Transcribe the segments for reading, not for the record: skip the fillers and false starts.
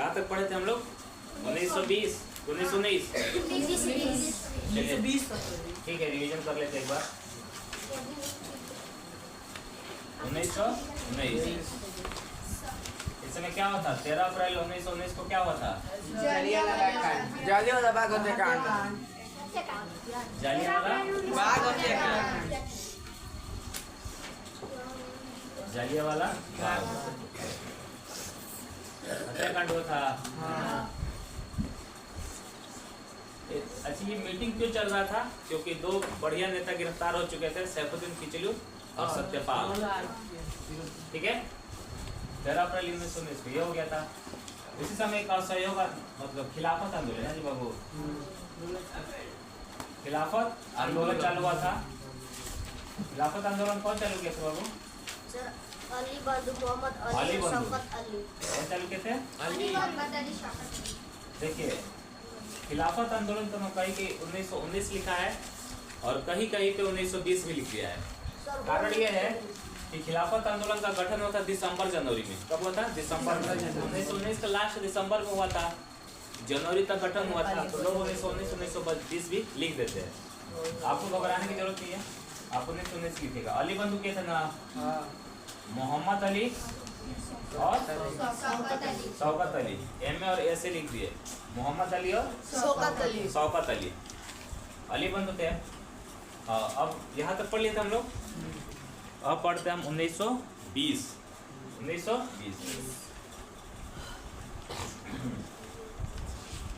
कहाँ तक पढ़े थे हम लोग? 1920 1919 चलिए ठीक है, रिवीजन कर लेते एक बार। 1919 इस समय क्या हुआ था? 13 अप्रैल 1919 को क्या हुआ था? जालियांवाला बाग हत्याकांड। जालियांवाला बाग हत्याकांड हुआ था। अच्छा, ये मीटिंग क्यों चल रहा था? क्योंकि दो बढ़िया नेता गिरफ्तार हो चुके थे, सैफुद्दीन किचलू और सत्यपाल। ठीक है, 13 अप्रैल 1919 को ये हो गया था। इसी समय एक असहयोग मतलब खिलाफत आंदोलन है जी बाबू, खिलाफत आंदोलन चालू हुआ था। खिलाफत आंदोलन कौन चालू किया था बाबू? अली बंधु मोहम्मद अली और शौकत अली। कौन चालू किए थे? अली मोहम्मद अली शौकत अली। देखिए, खिलाफत आंदोलन तो कहीं के 1919 लिखा है और कहीं कहीं पे 1920 भी लिख दिया है। कारण ये है कि खिलाफत आंदोलन का गठन हुआ था दिसंबर जनवरी में। कब हुआ था? दिसंबर में। 1919 का लास्ट दिसंबर में हुआ था, जनवरी तक गठन हुआ था। तो लोग 1919 1920 भी लिख देते हैं। आपको घबराने की जरूरत नहीं है, आप 1919 लिखेगा। अली बंधु के थे ना, मोहम्मद अली और शौकत अली, एम और ए से लिख दिए, मोहम्मद अली और शौकत अली, अली बंधु थे। अब यहाँ तक पढ़ लिए थे हम लोग। अब पढ़ते हैं हम 1920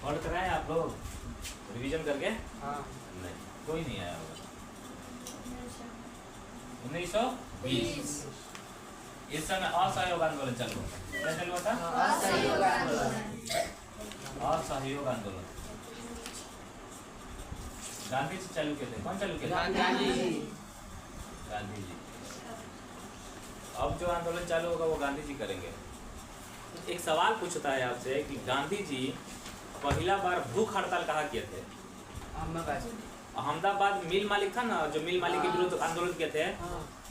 पढ़ कर आए आप लोग रिवीजन करके? नहीं, कोई नहीं आया होगा। 1920 इस समय असहयोग आंदोलन चालू हुआ। क्या चालू हुआ था? असहयोग आंदोलन। गांधी जी चालू किए थे। कौन चालू किए थे? गांधी जी। अब जो आंदोलन चालू होगा वो गांधी जी करेंगे। एक सवाल पूछता है आपसे कि गांधी जी पहला बार भूख हड़ताल कहाँ किए थे? अहमदाबाद मिल मालिक था ना, जो मिल मालिक के विरुद्ध आंदोलन किए थे।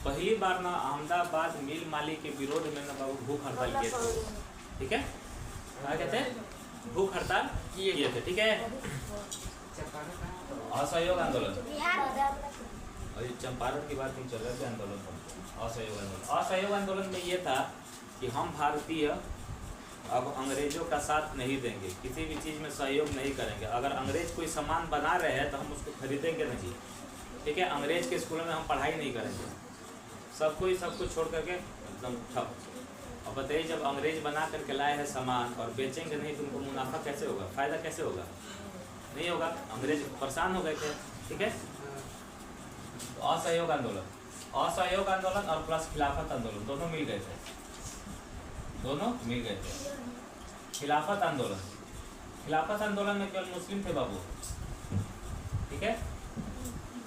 पहली बार ना अहमदाबाद मिल मालिक के विरोध में ना बाबू भूख हड़ताल किए थे। ठीक है, क्या कहते हैं? भूख हड़ताल किए थे। ठीक है, असहयोग आंदोलन। और चंपारण की बात नहीं चल रहा था आंदोलन पर। असहयोग आंदोलन, असहयोग आंदोलन में ये था कि हम भारतीय अब अंग्रेजों का साथ नहीं देंगे, किसी भी चीज़ में सहयोग नहीं करेंगे। अगर अंग्रेज कोई सामान बना रहे हैं तो हम उसको खरीदेंगे नहीं। ठीक है, अंग्रेज के स्कूलों में हम पढ़ाई नहीं करेंगे, सब कुछ छोड़ करके एकदम ठप। अब बताइए, जब अंग्रेज बना करके लाए हैं सामान और बेचेंगे नहीं तो उनको मुनाफा कैसे होगा, फायदा कैसे होगा? नहीं होगा। अंग्रेज परेशान हो गए थे। ठीक है, तो असहयोग आंदोलन और प्लस खिलाफत आंदोलन दोनों मिल गए थे, खिलाफत आंदोलन में केवल मुस्लिम थे बाबू। ठीक है,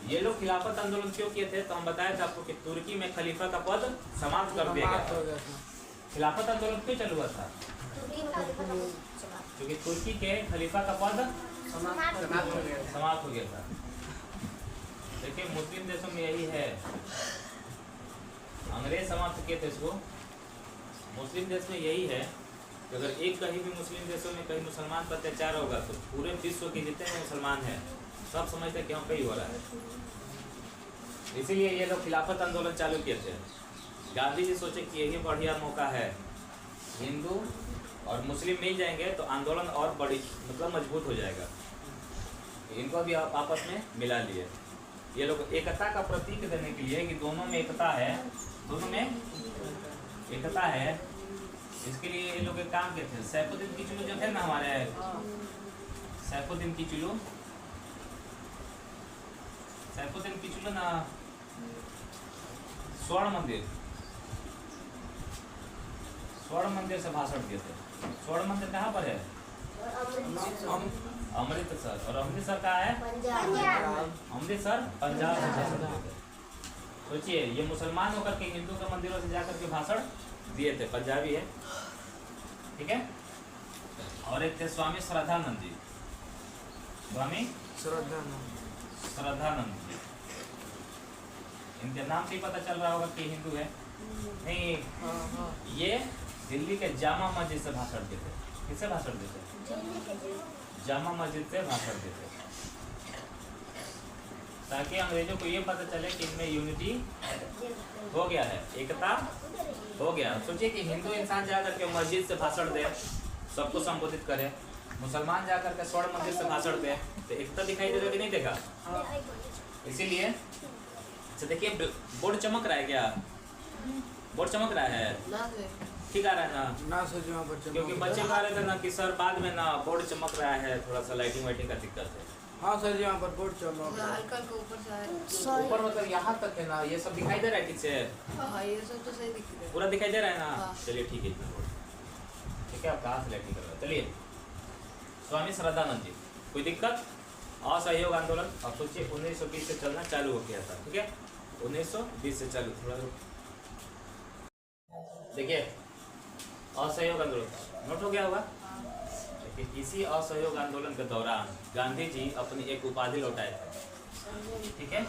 ये लोग खिलाफत आंदोलन क्यों किए थे? तो हम बताए थे आपको कि तुर्की में खलीफा का पद समाप्त कर दिया गया था। खिलाफत आंदोलन क्यों चालू हुआ था? क्योंकि तुर्की के खलीफा का पद समाप्त हो गया था। देखिए, मुस्लिम देशों में यही है, अंग्रेज समाप्त किए थे इसको। मुस्लिम देश में यही है कि अगर एक कहीं भी मुस्लिम देशों में कहीं मुसलमान पर अत्याचार होगा तो पूरे विश्व के जितने भी मुसलमान हैं सब समझते हैं कि हम पे ही हो रहा है। इसीलिए ये लोग खिलाफत आंदोलन चालू किए थे। गांधी जी सोचे कि यही बढ़िया मौका है, हिंदू और मुस्लिम मिल जाएंगे तो आंदोलन और बड़ी मतलब मजबूत हो जाएगा। इनको भी आपस में मिला लिए। ये लोग एकता का प्रतीक देने के लिए कि दोनों में एकता है, इसके लिए ये लोग एक काम किए थे। सैफुद्दीन किचलू जो थे ना हमारे, सैफुद्दीन किचलू ना स्वर्ण मंदिर से भाषण दिए थे। स्वर्ण मंदिर कहाँ पर है? अमृतसर। और अमृतसर कहाँ है? अमृतसर पंजाब में। सोचिए, ये मुसलमान होकर के हिंदू के मंदिरों से जाकर के भाषण दिए थे, पंजाबी है। ठीक है, और एक थे स्वामी श्रद्धानंद जी। इनके नाम से ही पता चल रहा होगा कि हिंदू है। नहीं, ये दिल्ली के जामा मस्जिद से भाषण दिए थे। किससे भाषण देते? जामा मस्जिद से भाषण देते, ताकि अंग्रेजों को ये पता चले कि इनमें यूनिटी हो गया है, एकता हो गया। सोचिए कि हिंदू इंसान जाकर के मस्जिद से भाषण दे, सबको संबोधित करे, मुसलमान जाकर के स्वर्ण मंदिर से भाषण दे, तो एकता दिखाई देगा कि नहीं देगा? इसीलिए अच्छा देखिए, बोर्ड चमक रहा है क्या? बोर्ड चमक रहा है, ठीक आ रहा है ना? क्योंकि बच्चे कह रहे थे ना कि सर बाद में ना बोर्ड चमक रहा है, थोड़ा सा लाइटिंग वाइटिंग का दिक्कत है। हाँ सर जी, यहाँ पर बोर्ड चमक रहा है। हल्का हल्का ऊपर से आया। ऊपर मतलब यहाँ तक है ना, ये सब दिखाई दे रहा है ठीक से? हाँ ये सब तो सही दिख रहा है। पूरा दिखाई दे रहा है ना? हाँ। चलिए ठीक है, इतना बोर्ड ठीक है। आप कहाँ से लाइटिंग कर रहे हो? चलिए, स्वामी श्रद्धानंद जी, कोई दिक्कत? असहयोग आंदोलन अब सोचिए 1920 से चलना चालू हो गया था, ठीक है? 1920 से चालू, थोड़ा देखिए, असहयोग आंदोलन नोट हो गया होगा। देखिए, इसी असहयोग आंदोलन के दौरान गांधी जी अपनी एक उपाधि लौटाए थे, ठीक है?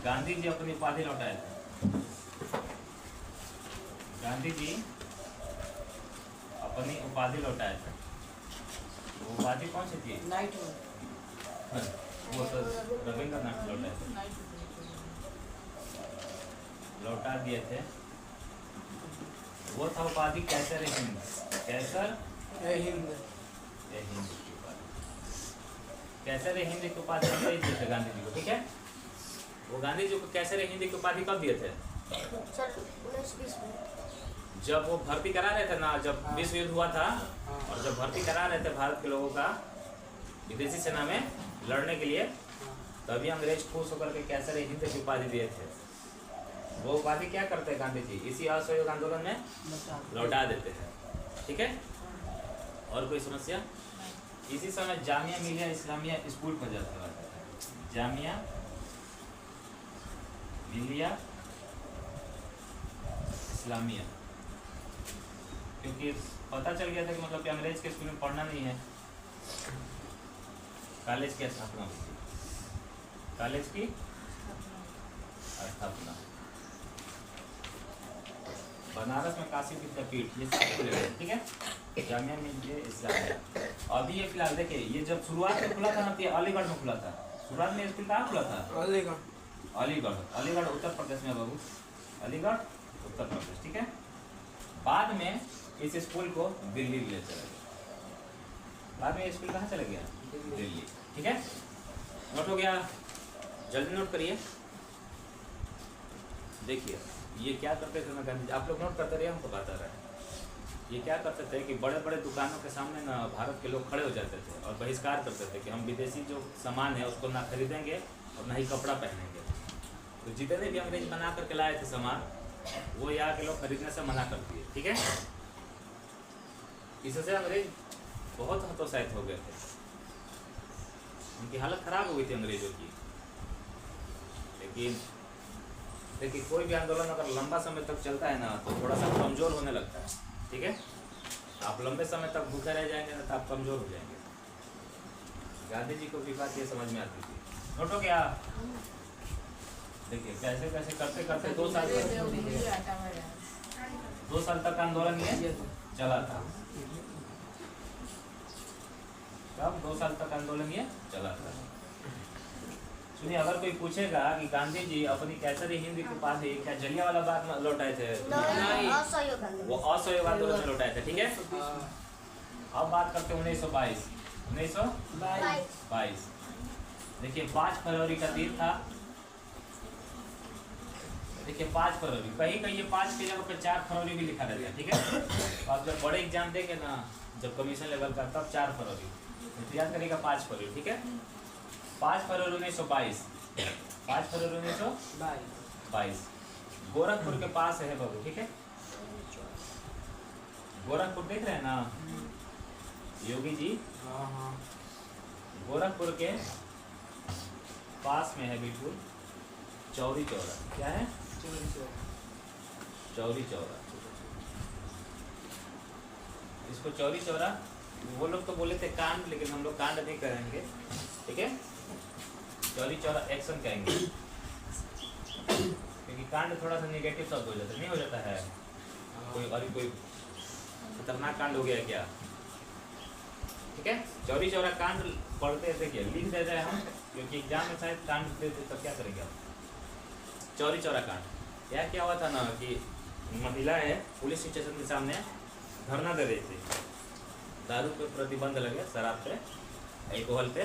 गांधी जी अपनी उपाधि लौटाए थे। गांधी जी अपनी उपाधि लौटाए थे। वो उपाधि कौन सी थी? नाइट वो तो रविंद्रनाथ लौटाए थे, लौटा दिए थे। वो था उपाधि कैसर हिंद, कैसर हिंद, की उपाधि, कैसर हिंद की उपाधि दिए थे गांधी जी को, ठीक है? वो गांधी जी को कैसर हिंद की उपाधि कब दिए थे? सर 1920 में। जब वो भर्ती करा रहे थे ना, जब विश्व युद्ध हुआ था, और जब भर्ती करा रहे थे भारत के लोगों का विदेशी सेना में लड़ने के लिए, तभी अंग्रेज खुश होकर के कैसर हिंद की उपाधि दिए थे। वो उपाधि क्या करते हैं गांधी जी? इसी असहयोग आंदोलन में लौटा देते हैं, ठीक है? और कोई समस्या? इसी समय जामिया मिलिया इस्लामिया स्कूल पर जाता है, जामिया मिलिया इस्लामिया, क्योंकि पता चल गया था कि मतलब कि अंग्रेज के स्कूल में पढ़ना नहीं है। कॉलेज की स्थापना हुई थी, कॉलेज की स्थापना बनारस में काशी विद्यापीठ, ये सब ठीक है? जामिया मिलिया इस्लामिया। अभी ये फिलहाल देखिए, ये जब शुरुआत में खुला था ना, तो ये अलीगढ़ में खुला था। शुरुआत में स्कूल कहाँ खुला था? अलीगढ़, अलीगढ़ उत्तर प्रदेश में बाबू, अलीगढ़ उत्तर प्रदेश, ठीक है? बाद में इस स्कूल को दिल्ली ले चला गया। बाद में स्कूल कहाँ चला गया? दिल्ली, ठीक है? नोट हो गया? जल्दी नोट करिए। देखिए, ये क्या करते थे ना गांधी जी, आप लोग नोट करते रहिए, हमको बता रहे हैं। ये क्या करते थे कि बड़े बड़े दुकानों के सामने ना भारत के लोग खड़े हो जाते थे और बहिष्कार करते थे कि हम विदेशी जो सामान है उसको ना खरीदेंगे और ना ही कपड़ा पहनेंगे। तो जितने भी अंग्रेज बना करके लाए थे सामान, वो यहाँ के लोग खरीदने से मना कर दिए, ठीक है? इससे अंग्रेज बहुत हतोत्साहित हो गए थे, उनकी हालत खराब हो गई थी अंग्रेजों की। लेकिन देखिए, कोई भी आंदोलन अगर लंबा समय तक चलता है ना, तो थोड़ा सा कमजोर होने लगता है, ठीक है? आप लंबे समय तक भूखे रह जाएंगे ना, तो आप कमजोर हो जाएंगे। गांधी जी को भी बात ये समझ में आती थी। नोट हो गया? देखिए, कैसे कैसे करते करते 2 साल तक आंदोलन ये चला था। कब? 2 साल तक आंदोलन ये चला था। सुनिए, अगर कोई पूछेगा कि गांधी जी अपनी कैसर हिंद की उपाधि क्या जलियांवाला बाग में लौटाए थे? नहीं, असहयोग आंदोलन। वो असहयोग आंदोलन में लौटाए थे, ठीक है? अब बात करते हैं 1922। 1922 देखिए, 5 फरवरी का दिन था। देखिए, 5 फरवरी, कहीं कहीं ये 5 की जगह पर 4 फरवरी भी लिखा रहता है, ठीक है? तो आप जब बड़े एग्जाम देंगे ना, जब कमीशन लेवल का, तब 4 फरवरी, तो याद करिएगा 5 फरवरी, ठीक है? 5 फरवरी 1922, 5 फरवरी 1922 गोरखपुर के पास है बाबू, ठीक है? गोरखपुर देख रहे हैं ना योगी जी? गोरखपुर के पास में है बिल्कुल चौरी चौरा। क्या है? चौरी चौरा। इसको चौरी चौरा, वो लोग तो बोले थे कांड, लेकिन हम लोग कांड नहीं करेंगे, ठीक है? चौरी चौरा एक्शन कहेंगे, क्योंकि कांड थोड़ा सा नेगेटिव शब्द हो जाता है, नहीं हो जाता है? कोई खतरनाक कांड हो गया क्या? ठीक है, चौरी चौरा कांड पढ़ते थे क्या, लिख देते हैं हम, क्योंकि एग्जाम में शायद कांड देते तब क्या करेंगे आप? चौरी चौरा कांड। यह क्या हुआ था ना कि महिलाएं पुलिस स्टेशन के सामने धरना दे रही थी, दारू पे प्रतिबंध लगे, शराब पे, अल्कोहल पे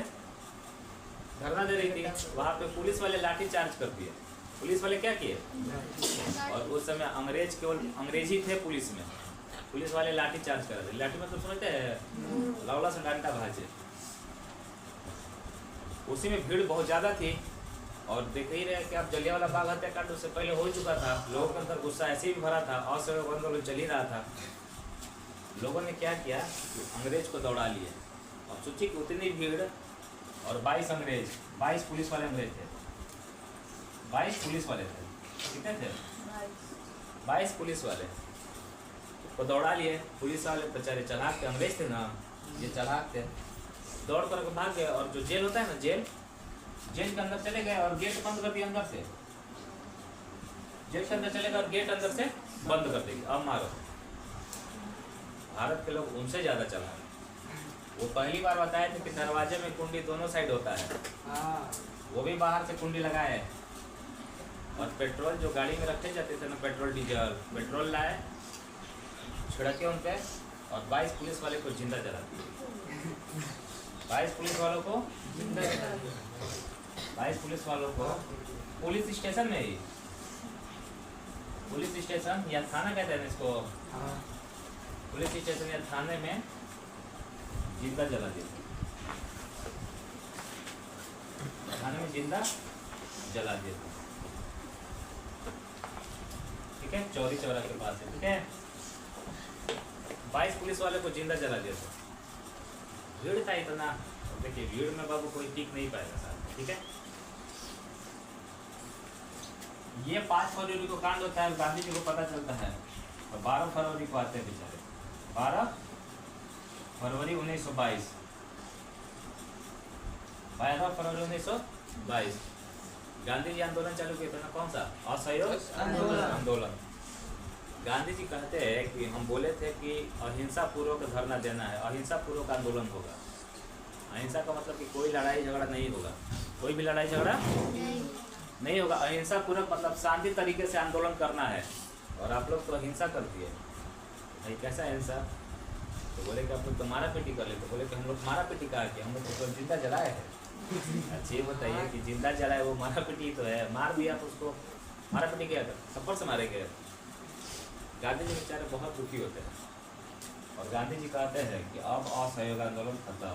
धरना दे रही थी। वहाँ पे पुलिस वाले लाठी चार्ज कर दिए। पुलिस वाले क्या किए? और उस समय अंग्रेज केवल अंग्रेजी थे पुलिस में, पुलिस वाले लाठी चार्ज कर रहे थे। लाठी मतलब समझते हैं, लौला से डंडा भाजे। उसी में भीड़ बहुत ज़्यादा थी और देख ही रहे कि अब जलियांवाला बाग हत्याकांड उससे पहले हो चुका था। लोगों के अंदर गुस्सा ऐसे भी भरा था, असहयोग आंदोलन चल ही रहा था। लोगों ने क्या किया, अंग्रेज को दौड़ा लिए और सोची कि उतनी भीड़ और 22 अंग्रेज, 22 पुलिस वाले अंग्रेज थे, 22 पुलिस वाले थे, कितने थे? 22 पुलिस वाले को दौड़ा लिए। पुलिस वाले बेचारे चालाक थे, अंग्रेज थे ना, ये चालाक थे, दौड़ कर भाग गए। और जो जेल होता है ना, जेल के अंदर चले गए और गेट बंद कर दिया अंदर से। जेल के अंदर चले गए और गेट अंदर से बंद कर देंगे। अब मारो। भारत के लोग उनसे ज़्यादा चला। वो पहली बार बताए थे कि दरवाजे में कुंडी दोनों साइड होता है, वो भी बाहर से कुंडी लगाए। और पेट्रोल जो गाड़ी में रखे जाते थे ना, पेट्रोल डीजल, पेट्रोल लाए, छिड़के उन पे और 22 पुलिस वाले को जिंदा जला दिए। 22 पुलिस वालों को जिंदा जला दिया। 22 पुलिस वालों को पुलिस स्टेशन में ही, पुलिस स्टेशन या थाना कहते हैं इसको, पुलिस स्टेशन या थाने में जिंदा जला दिया। थाने में जिंदा जला दिया। ठीक है, चौरी चौरा के पास है। ठीक है, 22 पुलिस वाले को जिंदा जला दिया था। भीड़ था इतना, देखिए भीड़ में बाबू कोई टिक नहीं पाएगा साहब। ठीक है, ये 5 फरवरी को कांड होता है, गांधी जी को पता चलता है और 12 फरवरी को आते हैं बेचारे। 12 फरवरी 1922, 12 फरवरी 1922 गांधी जी आंदोलन चालू किया था ना। कौन सा? असहयोग आंदोलन। गांधी जी कहते हैं कि हम बोले थे कि अहिंसा पूर्वक धरना देना है, अहिंसा पूर्वक आंदोलन होगा। अहिंसा का मतलब कि कोई लड़ाई झगड़ा नहीं होगा, कोई भी लड़ाई झगड़ा नहीं होगा। अहिंसा पूर्वक मतलब शांति तरीके से आंदोलन करना है। और आप लोग तो अहिंसा कर दिए भाई, कैसा अहिंसा? तो बोले कि आप लोग तो मारा पीटी कर लेते। बोले कि हम लोग मारा पीटी कहा कि हम लोग तो जिंदा जलाए है। अच्छा ये बताइए कि जिंदा जलाए वो मारा पीटी तो है, मार दिया तो उसको मारा पीटी किया था, थप्पड़ से मारे गए। गांधी जी बेचारे बहुत दुखी होते हैं और गांधी जी कहते हैं कि अब असहयोग आंदोलन खत्म,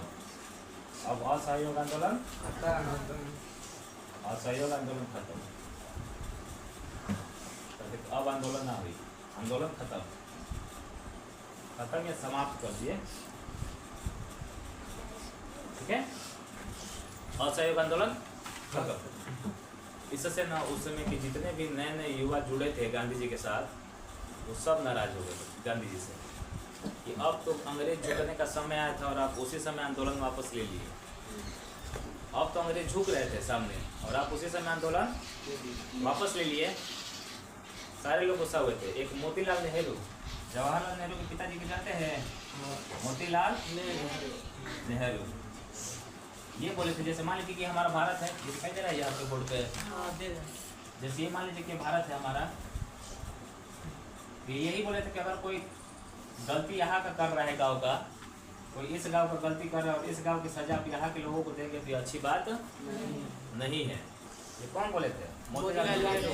अब असहयोग आंदोलन असहयोग आंदोलन खत्म। अब आंदोलन ना हुई, आंदोलन खत्म, खत्म या समाप्त कर दिए। ठीक है, असहयोग आंदोलन खत्म। इससे ना उस समय के जितने भी नए नए युवा जुड़े थे गांधी जी के साथ, वो सब नाराज हो गए गांधी जी से कि अब तो अंग्रेज झुकने का समय आया था और आप उसी समय आंदोलन वापस ले लिए। अब तो अंग्रेज झुक रहे थे सामने और आप उसी समय आंदोलन वापस ले लिए। सारे लोग गुस्सा हुए थे। एक मोतीलाल नेहरू, जवाहरलाल नेहरू के पिताजी के जानते हैं, मोतीलाल नेहरू, ये बोले थे जैसे मान लीजिए कि हमारा भारत है, ये दिखाई दे रहा है यहाँ पे बोर्ड पे, जैसे ये मान लीजिए कि भारत है हमारा, तो यही बोले थे कि अगर कोई गलती यहाँ का कर रहा है गांव का, कोई इस गांव का गलती कर रहा है और इस गांव की सजा आप यहाँ के लोगों को देंगे तो ये अच्छी बात नहीं है। ये कौन बोले थे? मोतीलाल नेहरू।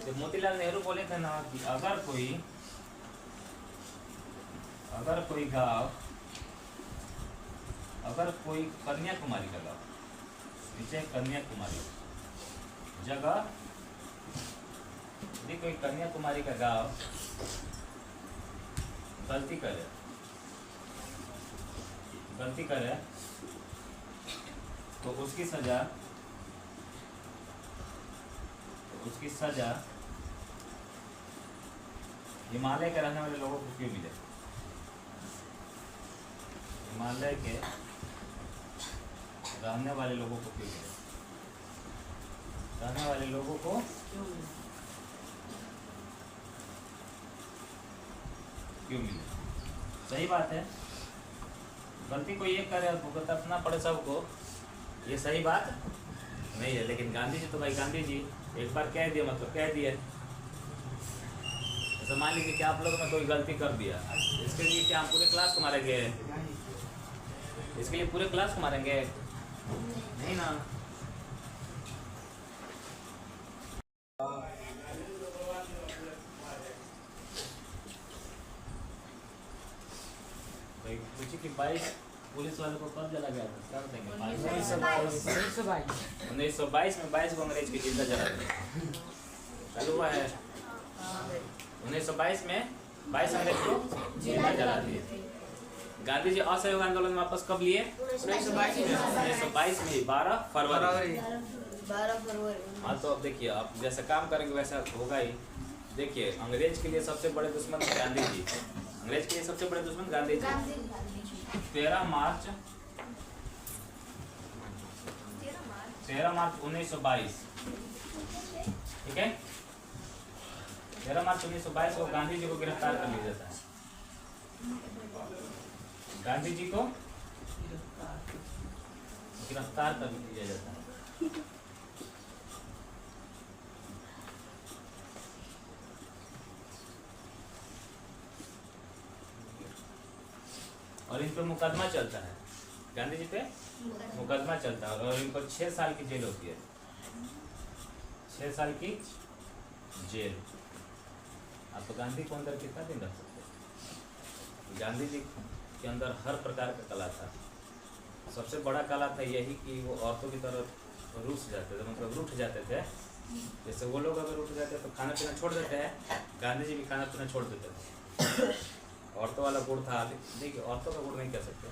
तो मोतीलाल नेहरू बोले थे ना कि अगर कोई गांव, अगर कोई कन्याकुमारी का गाँव, नीचे कन्याकुमारी जगह, यदि कोई कन्याकुमारी का गाँव गलती करे तो उसकी सजा हिमालय के रहने वाले लोगों को क्यों मिले? हिमालय के रहने वाले लोगों को क्यों मिले? रहने वाले लोगों को क्यों मिले? सही बात है, गलती कोई एक करे और भुगतना पड़े सबको, ये सही बात नहीं है। लेकिन गांधी जी तो भाई गांधी जी एक बार कह दिया मतलब कह दिए। तो मान लीजिए कि आप लोगों ने कोई गलती कर दिया, इसके लिए क्या हम पूरे क्लास को मारेंगे? इसके लिए पूरे क्लास को मारेंगे? नहीं ना। पूछी कि 22 पुलिस वाले को कब जला गया था? कर देंगे 1922 में 22 को अंग्रेज की जिंदा जला दिया। चालू हुआ है 1922 में 22 अंग्रेज को जिंदा जला दिए। गांधी जी असहयोग आंदोलन वापस कब लिए? 1922 में 12 फरवरी। हाँ तो अब देखिए, आप जैसा काम करेंगे वैसा होगा ही। देखिए, अंग्रेज के लिए सबसे बड़े दुश्मन गांधी जी। अंग्रेज के लिए सबसे बड़े दुश्मन गांधी जी। 13 मार्च 1922, ठीक है। 13 मार्च 1922 को गांधी जी को गिरफ्तार कर लिया जाता है। गांधी जी को गिरफ्तार कर लिया जाता है। और इन पर मुकदमा चलता है, गांधी जी पे मुकदमा चलता है और इन पर 6 साल की जेल होती है। 6 साल की जेल। आप तो गांधी को अंदर कितना दिन रख सकते हैं? गांधी जी के अंदर हर प्रकार का कला था। सबसे बड़ा कला था यही कि वो औरतों की तरफ रूठ जाते थे, मतलब रूठ जाते थे। जैसे वो लोग अगर उठ जाते तो खाना पीना छोड़ देते हैं, गांधी जी भी खाना पीना छोड़ देते थे। औरतों वाला गुड़ था। देखिए, औरतों का गुड़ नहीं कह सकते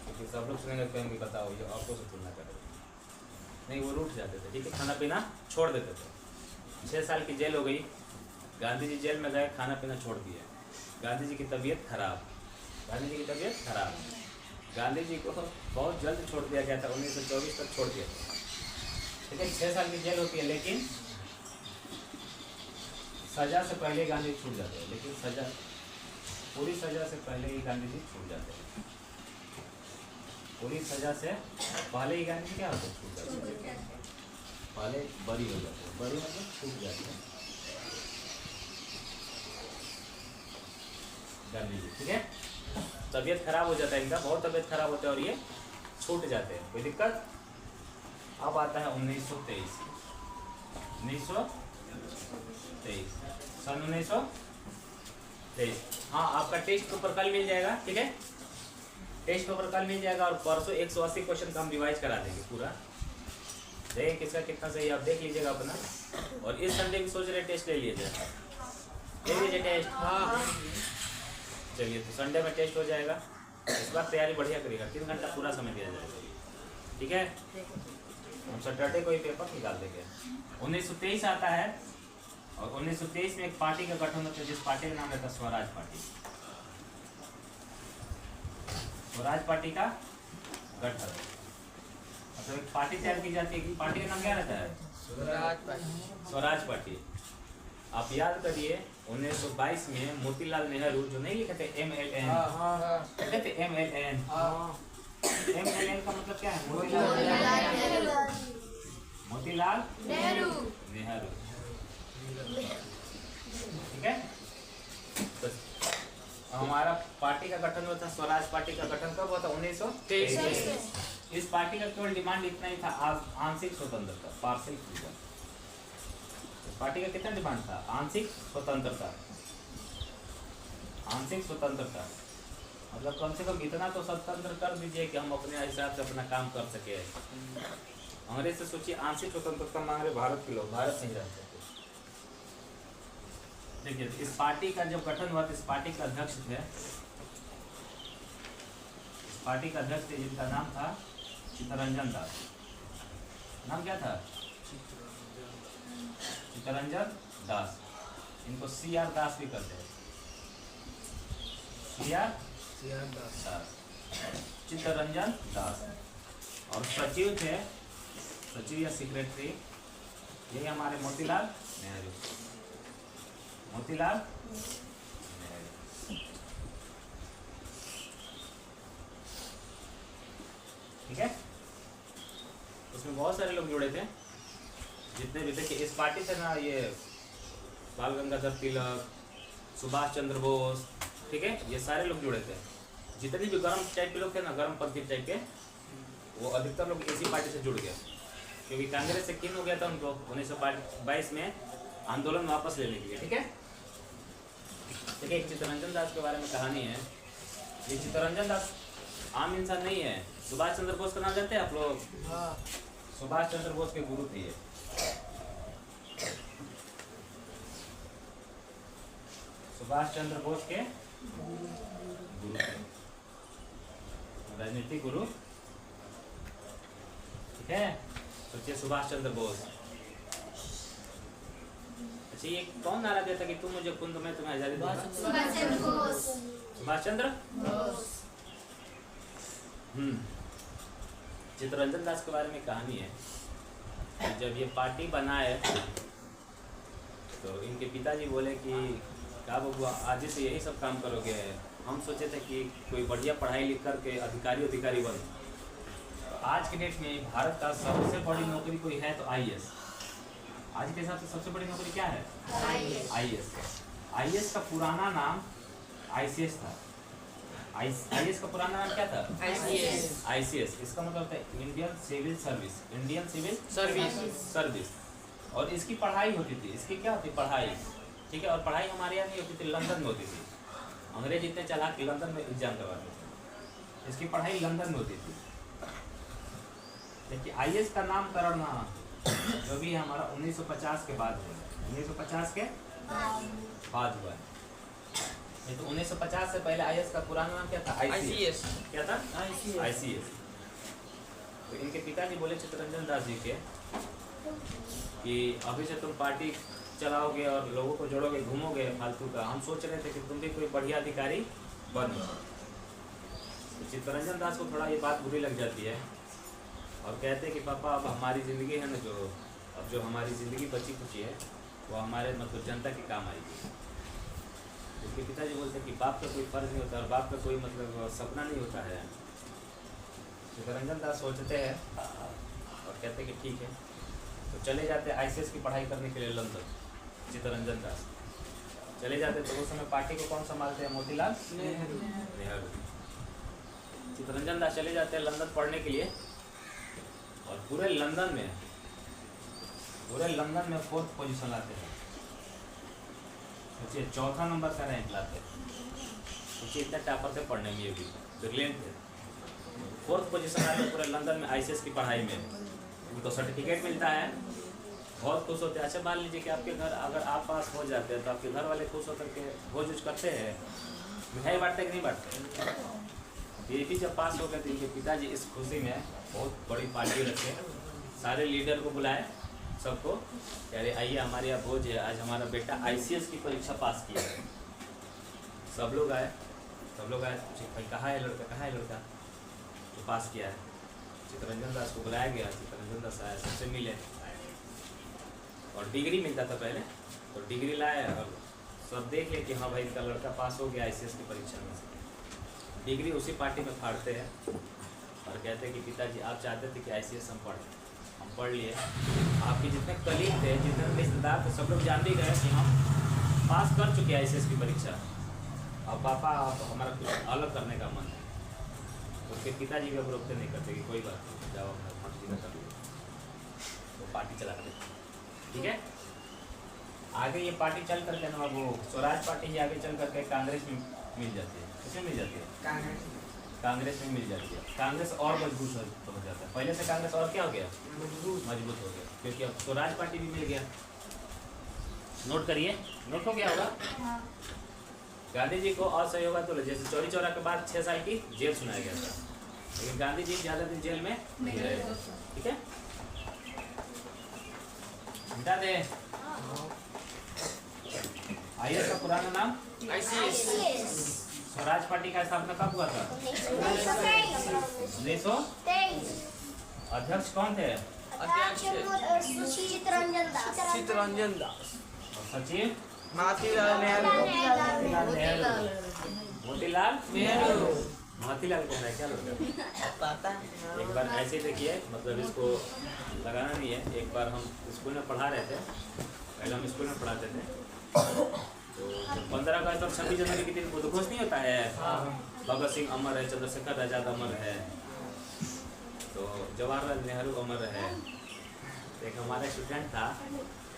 क्योंकि सब लोग सुनेंगे, कहेंगे बताओ ये औरतों से तुलना करेंगे। नहीं, वो रूठ जाते थे, ठीक है, खाना पीना छोड़ देते थे। 6 साल की जेल हो गई। गांधी जी जेल में गए, खाना पीना छोड़ दिया। गांधी जी की तबीयत खराब। गांधी जी की तबीयत खराब। गांधी जी को बहुत जल्द छोड़ दिया गया था, 1924 तक छोड़ दिया था, ठीक है। 6 साल की जेल होती है, लेकिन सजा से पहले गांधी छूट जाते हैं। लेकिन सजा, पूरी सजा से पहले ही गांधी जी छूट जाते हैं। पूरी सजा से पहले ही गांधी जी क्या होते हैं? छूट जाते हैं। पहले बरी हो जाते हैं। बरी मतलब छूट जाते हैं गांधी जी, ठीक है। तबीयत खराब हो जाता है इनका, बहुत तबीयत खराब होता है और ये छूट जाते हैं। कोई दिक्कत? अब आता है 1923। 1923 सन 1923। हाँ, आपका टेस्ट पेपर कल मिल जाएगा, ठीक है। टेस्ट पेपर कल मिल जाएगा और परसों 180 क्वेश्चन का हम रिवाइज करा देंगे पूरा। देखिए किसका कितना सही, आप देख लीजिएगा अपना। और इस संडे भी सोच रहे टेस्ट ले लीजिए, टेस्ट। हाँ चलिए, तो संडे में टेस्ट हो जाएगा। इस बार तैयारी बढ़िया करिएगा, 3 घंटा पूरा समय दिया जाएगा, ठीक है। हम सैटरडे को ही पेपर निकाल देंगे। 1923 आता है और 1923 में एक पार्टी का गठन होता है, जिस पार्टी का नाम रहता है स्वराज पार्टी। स्वराज पार्टी का गठन मतलब एक पार्टी तैयार की जाती है। पार्टी का नाम क्या रहता है? स्वराज पार्टी। आप याद करिए, 1922 में मोतीलाल नेहरू, जो नहीं लिखे थे MLN, कहते थे MLN। MLN का मतलब क्या है? मोतीलाल नेहरू, ठीक है। तो हमारा पार्टी का गठन हुआ था, स्वराज पार्टी का गठन कब हुआ था? 1923। इस पार्टी का केवल डिमांड इतना ही था, आंशिक स्वतंत्रता, पार्शियल फ्रीडम। पार्टी का कितना डिमांड था? आंशिक स्वतंत्रता। आंशिक स्वतंत्रता मतलब कम से कम इतना तो स्वतंत्र कर दीजिए कि हम अपने हिसाब से अपना काम कर सके। अंग्रेज से सोचिए, आंशिक स्वतंत्रता मांग रहे भारत के लोग, भारत नहीं रह सकते। देखिए, इस पार्टी का जब गठन हुआ तो इस पार्टी के अध्यक्ष थे, जिनका नाम था चित्तरंजन दास। नाम क्या था? चित्तरंजन दास। इनको CR दास भी कहते हैं। CR दास, चित्तरंजन दास। और सचिव थे, सचिव या सेक्रेटरी, यही हमारे मोतीलाल नेहरू। मोतीलाल नेहरू, बहुत सारे लोग जुड़े थे, जितने भी देखिए इस पार्टी से ना ये बाल गंगाधर तिलक, सुभाष चंद्र बोस, ठीक है, ये सारे लोग जुड़े थे। जितने भी गर्म टाइप के लोग थे ना, गर्म पंथी टाइप के, वो अधिकतर लोग इसी पार्टी से जुड़ गए, क्योंकि कांग्रेस से किन हो गया था उनको 1922 में आंदोलन वापस लेने के लिए, ठीक है। देखिए एक चित्तरंजन दास के बारे में कहानी है। ये चित्तरंजन दास आम इंसान नहीं है। सुभाष चंद्र बोस का नाम जानते हैं आप लोग? हाँ। सुभाष चंद्र बोस के गुरु थे ये। सुभाष चंद्र बोस के गुरु थे, राजनीतिक गुरु, ठीक है। सोचिए सुभाष चंद्र बोस। अच्छा ये कौन नारा देता कि तुम मुझे खून दो मैं तुम्हें आजादी दूंगा? सुभाष चंद्र बोस। चित्तरंजन दास के बारे में कहानी है। जब ये पार्टी बनाए तो इनके पिताजी बोले कि क्या बबुआ आज से यही सब काम करोगे? हम सोचे थे कि कोई बढ़िया पढ़ाई लिख करके अधिकारी बन। तो आज के डेट में भारत का सबसे बड़ी नौकरी कोई है तो आईएएस। आज के हिसाब से सबसे बड़ी नौकरी क्या है? आईएएस। आईएएस का पुराना नाम आईसीएस था। आईएएस का पुराना नाम क्या था? आईसीएस। इसका मतलब होता है Indian civil service. Indian civil service. और इसकी पढ़ाई होती थी। इसकी क्या होती? पढ़ाई, ठीक है। और पढ़ाई हमारे यहाँ नहीं होती थी, लंदन में होती थी। अंग्रेज इतने चालाक लंदन में एग्जाम करवाते थे। इसकी पढ़ाई लंदन में होती थी। देखिए आईएएस का नामकरण ना जो भी हमारा 1950 के बाद हुआ। 1950 के बाद हुआ। नहीं तो 1950 से पहले आईएएस का पुराना नाम क्या था? आईसीएस। क्या था? आईसीएस। तो इनके पिताजी बोले चित्तरंजन दास जी के कि अभी से तुम पार्टी चलाओगे और लोगों को जोड़ोगे, घूमोगे फालतू का। हम सोच रहे थे कि तुम भी कोई बढ़िया अधिकारी बनो। तो चित्तरंजन दास को थोड़ा ये बात बुरी लग जाती है और कहते हैं कि पापा अब हमारी ज़िंदगी है ना, जो हमारी ज़िंदगी बची खुची है वो हमारे मतलब जनता के काम आएगी। उसके पिताजी बोलते हैं कि बाप का कोई फर्ज नहीं होता और बाप का कोई मतलब सपना नहीं होता है। चित्तरंजन दास सोचते हैं और कहते हैं कि ठीक है। तो चले जाते हैं आईसीएस की पढ़ाई करने के लिए लंदन। चित्तरंजन दास चले जाते तो उस समय पार्टी को कौन संभालते हैं? मोतीलाल नेहरू। चित्तरंजन दास चले जाते हैं लंदन पढ़ने के लिए और पूरे लंदन में 4th पोजीशन लाते हैं। सोचिए 4था नंबर का रैंक लाते हैं। सोचिए इतना टॉपर थे पढ़ने में, ये भी ब्रिलियंट थे। 4th पोजीशन लाते हैं पूरे लंदन में आईसीएस की पढ़ाई में। उनको सर्टिफिकेट मिलता है, बहुत खुश होते हैं। अच्छा मान लीजिए कि आपके घर अगर आप पास हो जाते हैं तो आपके घर वाले खुश होकर के भोज उज करते हैं, मिठाई बांटते कि नहीं बांटते? ये भी जब पास हो गए तो इनके पिताजी इस खुशी में बहुत बड़ी पार्टी रखे, सारे लीडर को बुलाए, सबको अरे आइए हमारे यहाँ भोज है, आज हमारा बेटा आईसीएस की परीक्षा पास किया है। सब लोग आए भाई कहाँ है लड़का तो पास किया है। चित्तरंजन दास को बुलाया गया, चित्तरंजन दास आया, सबसे मिले और डिग्री मिलता था पहले, तो डिग्री लाए और सब देख ले कि हाँ भाई इनका लड़का पास हो गया आईसीएस की परीक्षा में। डिग्री उसी पार्टी में फाड़ते हैं और कहते हैं कि पिताजी आप चाहते थे कि आईसीएस हम पढ़ लिए। आपके जितने कलीग थे, जितने रिश्तेदार थे, सब लोग जान भी गए कि हम पास कर चुके हैं आईसीएस की परीक्षा। और पापा आप हमारा कुछ अलग करने का मन है। उसके पिताजी भी अब रोकते नहीं करते कि कोई बात नहीं, जाओ अपना कर लो। वो पार्टी चलाते, ठीक है। आगे ये पार्टी चल करके ना वो स्वराज पार्टी ही आगे चल करके कांग्रेस में मिल जाती है। किसमें मिल जाती है? कांग्रेस में मिल जाती है। कांग्रेस और मजबूत हो जाता है। पहले से कांग्रेस और क्या हो गया? मजबूत हो गया, क्योंकि अब स्वराज पार्टी भी मिल गया। नोट करिए, नोट हो गया होगा। गांधी जी को असहयोग हुआ तो जैसे चौरी चौरा के बाद 6 साल की जेल सुनाया गया था, लेकिन गांधी जी ज़्यादा दिन जेल में नहीं रहे, ठीक है। मिटा दे। आईएएस का पुराना नाम आईसीएस। स्वराज पार्टी का स्थापना कब हुआ था? 1923। अध्यक्ष कौन थे? चित्तरंजन दास। और सचिव मोतीलाल नेहरू। मोतीलाल नेहरू। मोतीलाल कह रहा है क्या लड़का? पता है। एक बार ऐसे देखिए, मतलब इसको लगाना नहीं है। एक बार हम स्कूल में पढ़ा रहे थे, पहले हम स्कूल में पढ़ाते थे, तो 15 अगस्त और 26 जनवरी के दिन उद्घोष नहीं होता है, भगत सिंह अमर है, चंद्रशेखर आजाद अमर है, तो जवाहरलाल नेहरू अमर है। एक हमारा स्टूडेंट था,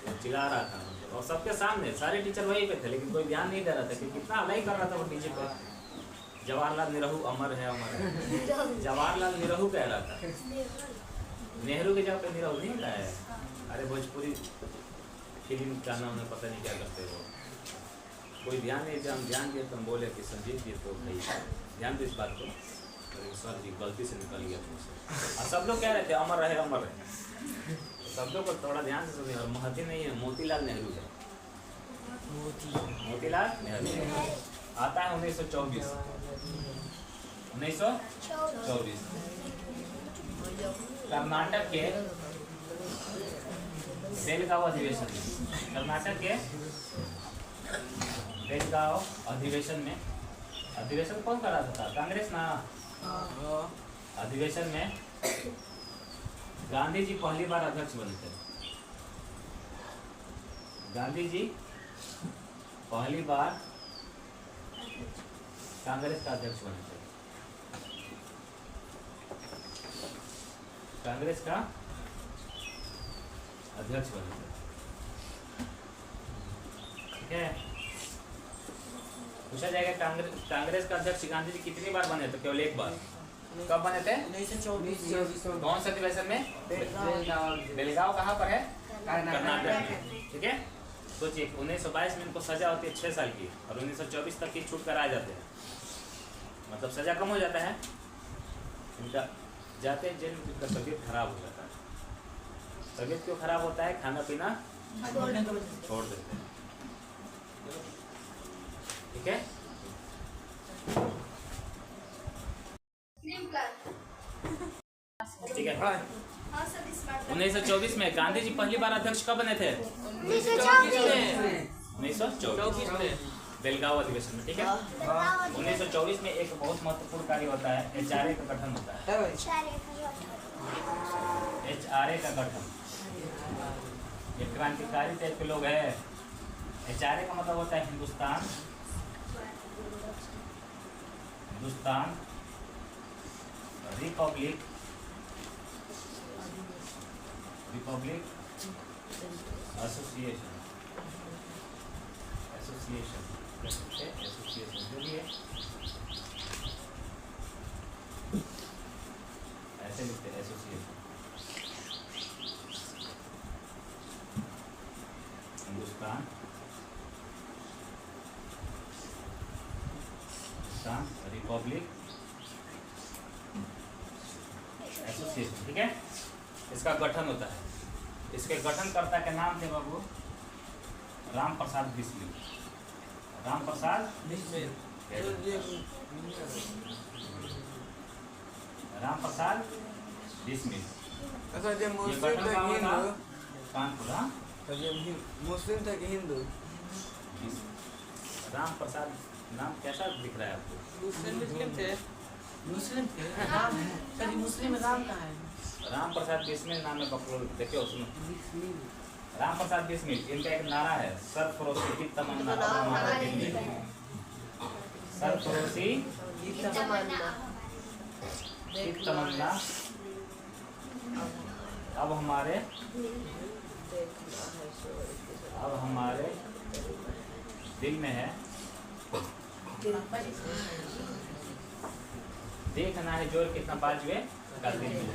वो चिल्ला रहा था, और सबके सामने सारे टीचर वहीं पे थे, लेकिन कोई ध्यान नहीं दे रहा था कि कितना अलाई कर रहा था वो टीचर पे। जवाहरलाल नेहरू अमर है, अमर है। जवाहरलाल नेहरू कह रहा था, नेहरू के जगह पे नेहरू नहीं होता है। अरे भोजपुरी फिल्म का नाम है, पता नहीं क्या करते हो, कोई ध्यान नहीं दिया। हम ध्यान दिए तो हम बोले कि संजीव जी तो भाई ध्यान दो इस बात को, सर जी गलती से निकल गया तुमसे। और सब लोग कह रहे थे अमर रहे, अमर रहे। तो शब्दों को थोड़ा ध्यान से सुनिए। और महती नहीं है, मोतीलाल नेहरू है। मोतीलाल नेहरू आता है 1924। 1924 कर्नाटक के बेलगांव अधिवेशन में, कर्नाटक के बेलगांव अधिवेशन में, अधिवेशन कौन कर रहा था? कांग्रेस ना। अधिवेशन में गांधी जी पहली बार अध्यक्ष बने थे। गांधी जी पहली बार कांग्रेस का अध्यक्ष बने थे। कांग्रेस का अध्यक्ष बने थे, ठीक है। पूछा जाएगा कांग्रेस का अध्यक्ष गांधी जी कितनी बार बने थे? केवल एक बार। कब बने थे? 1924। कौन सा अधिवेशन में? बेलगांव कहाँ पर है? कर्नाटक में, ठीक है। सोचिए 1922 में इनको सजा होती है 6 साल की, और 1924 तक की छूट कराए जाते हैं, मतलब सजा कम हो जाता है इनका। जाते जेल में इनका तबीयत खराब हो जाता है। तबीयत क्यों खराब होता है? खाना पीना छोड़ देते हैं, ठीक है। ठीक है। 1924 में गांधी जी पहली बार अध्यक्ष कब बने थे? 1924 में बेलगांव अधिवेशन में, ठीक है। 1924 में एक बहुत महत्वपूर्ण कार्य होता है, HRA का गठन होता है। HRA का गठन, ये क्रांतिकारी टाइप के लोग हैं। HRA का मतलब होता है हिंदुस्तान रिपब्लिक एसोसिएशन जो भी है ऐसे लिखते हैं, एसोसिएशन। हिंदुस्तान रिपब्लिक एसोसिएशन, ठीक है। इसका गठन होता है। इसके गठनकर्ता के नाम थे बाबू राम प्रसाद बिस्मिल। राम प्रसाद बिस्मिल, राम प्रसाद बिस्मिल। अच्छा, जब ये मुस्लिम गठन था कहाँ हुआ था? हिंदू, कानपुर। हाँ, तो जब मुस्लिम था कि हिंदू? राम प्रसाद नाम कैसा दिख रहा है आपको? मुस्लिम थे। मुस्लिम थे। राम, कभी मुस्लिम राम कहाँ है? राम प्रसाद बिस्मिल नाम है बकलो, देखिए उसमें राम प्रसाद बिस्मिल। इनका एक नारा है, सरफरोशी की तमन्ना अब हमारे दिल में, सरफरोशी की तमन्ना अब हमारे दिल में है, देखना है जोर कितना बाजुए का दिल में।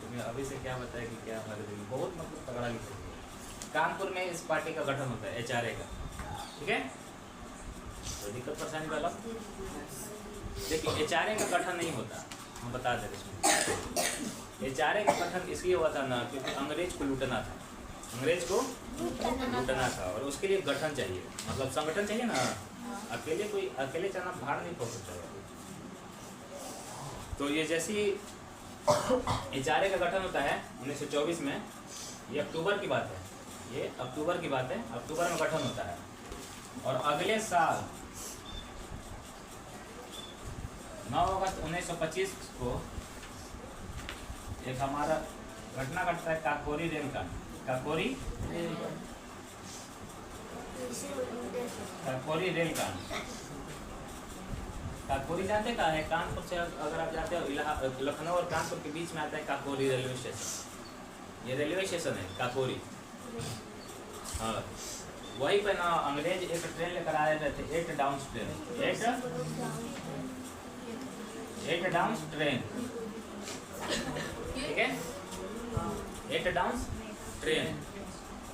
तुम्हें अभी से क्या बताया कि क्या हमारे दिल में, बहुत मतलब तगड़ा लिखा है। कानपुर में इस पार्टी का गठन होता है, HRA का, ठीक है। तो दिक्कत परेशानी वाला देखिए, HRA का गठन नहीं होता, हम बता दें इसमें। HRA का गठन इसलिए हुआ था ना, क्योंकि अंग्रेज को लूटना था, और उसके लिए गठन चाहिए, मतलब संगठन चाहिए ना। अकेले चलना भाड़ नहीं पहुंच सकता। तो ये जैसी HRA का गठन होता है 1924 में, ये अक्टूबर की बात है, अक्टूबर में गठन होता है। और अगले साल 9 अगस्त 1925 को एक हमारा घटना घटता है, काकोरी रेलकांड। काकोरी रेलकांड। काकोरी जानते कहाँ है? कानपुर से अगर आप जाते हो, लखनऊ और कानपुर के बीच में आता है काकोरी रेलवे स्टेशन। ये रेलवे स्टेशन है काकोरी। हाँ, वहीं पे ना अंग्रेज एक ट्रेन लेकर आए थे, 8 डाउन ट्रेन। 8 डाउन ट्रेन, ठीक है, 8 डाउन ट्रेन।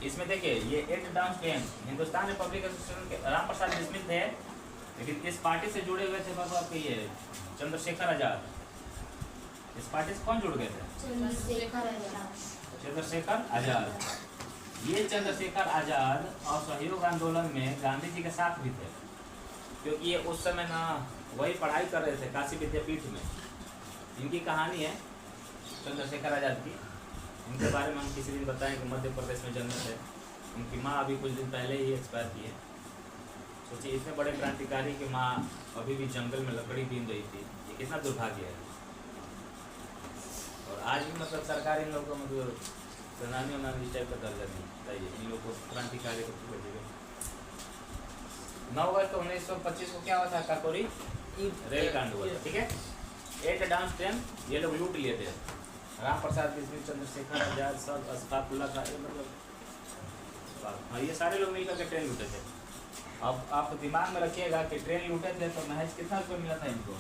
इसमें देखिए ये 8 down train Hindustan Republic association के राम प्रसाद बिस्मिल थे, लेकिन इस पार्टी से जुड़े हुए थे बाबू आपके ये चंद्रशेखर आजाद। इस पार्टी से कौन जुड़ गए थे? चंद्रशेखर आजाद। ये चंद्रशेखर आजाद असहयोग आंदोलन में गांधी जी के साथ भी थे, क्योंकि ये उस समय ना वही पढ़ाई कर रहे थे काशी विद्यापीठ में। इनकी कहानी है चंद्रशेखर आजाद की। इनके बारे में हम किसी दिन बताएं कि मध्य प्रदेश में जन्मे थे। उनकी माँ अभी कुछ दिन पहले ही एक्सपायर की है। सोचिए इतने बड़े क्रांतिकारी की माँ अभी भी जंगल में लकड़ी बीन रही थी, ये कितना दुर्भाग्य है। और आज भी मतलब सरकार इन लोगों को मतलब सेनानी इस टाइप का दर्जा नहीं चाहिए इन लोगों को, क्रांतिकारी को। 9 अगस्त 1925 को क्या हुआ था? काकोरी रेलकांड हुआ था, ठीक है। 8 डाउन ट्रेन ये लोग लूट लिए थे। राम प्रसाद बिस्मिल, चंद्रशेखर आजाद, सब अशफाकुल्लाह खान, मतलब हाँ, ये सारे लोग मिलकर के ट्रेन लूटे थे। अब आप दिमाग में रखिएगा कि ट्रेन लूटे थे तो महज कितना रुपये मिला था इनको?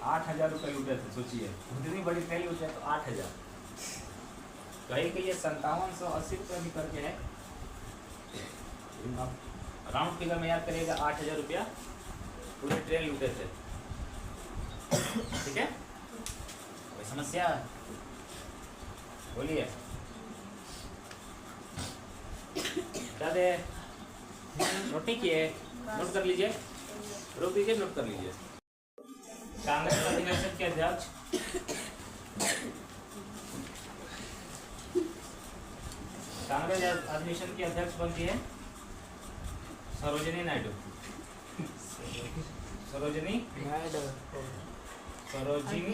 8,000 रुपये लूटे थे। सोचिए उतनी बड़ी ट्रेन लूटे तो 8,000, कहीं कि ये 5780 रुपये भी करके है। राउंड फिगर में याद करिएगा, 8,000 रुपया पूरी ट्रेन लूटे थे, ठीक है। कोई समस्या बोलिए? क्या दे? नोट नहीं किए? नोट कर लीजिए, रोक दीजिए, नोट कर लीजिए। कांग्रेस अधिवेशन के अध्यक्ष कांग्रेस अधिवेशन की अध्यक्ष बनती है सरोजिनी नायडू। सरोजिनी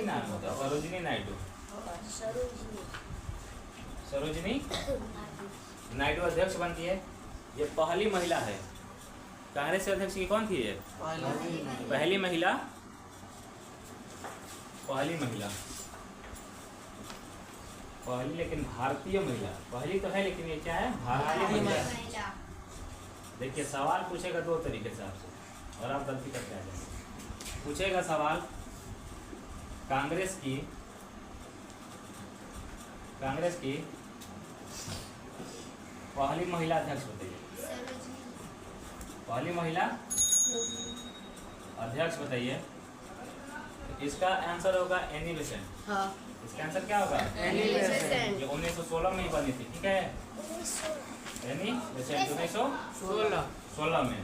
नाम होता है, सरोजिनी नायडू। सरोजिनी नायडू अध्यक्ष बनती है। ये पहली महिला है। कांग्रेस के अध्यक्ष की कौन थी ये? पहली महिला। पहली लेकिन भारतीय महिला। पहली तो है लेकिन ये क्या है? भारतीय महिला। देखिए सवाल पूछेगा 2 तरीके से आपसे, और आप गलती करते हैं। पूछेगा सवाल कांग्रेस की पहली महिला अध्यक्ष बताइए। पहली महिला अध्यक्ष बताइए। इसका आंसर होगा एनी बेसेंट। हाँ। इसका आंसर क्या होगा? Annie Besant. ये 1916 में ही बनी थी, ठीक है। एनी बेसेंट 1916 में।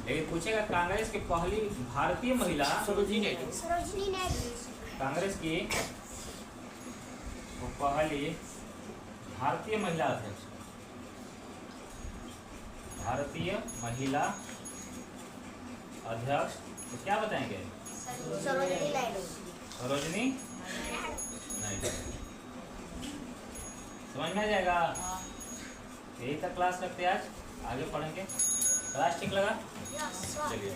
लेकिन पूछेगा कांग्रेस की पहली भारतीय महिला सरोजिनी नायडू। कांग्रेस की पहली भारतीय महिला अध्यक्ष। भारतीय महिला अध्यक्ष तो क्या बताएंगे? सरोजिनी नायडू। सरोजिनी नायडू। समझ में आ जाएगा? यही तक क्लास रखते हैं आज, आगे पढ़ेंगे। क्लास ठीक लगा? Yes sir. चलिए।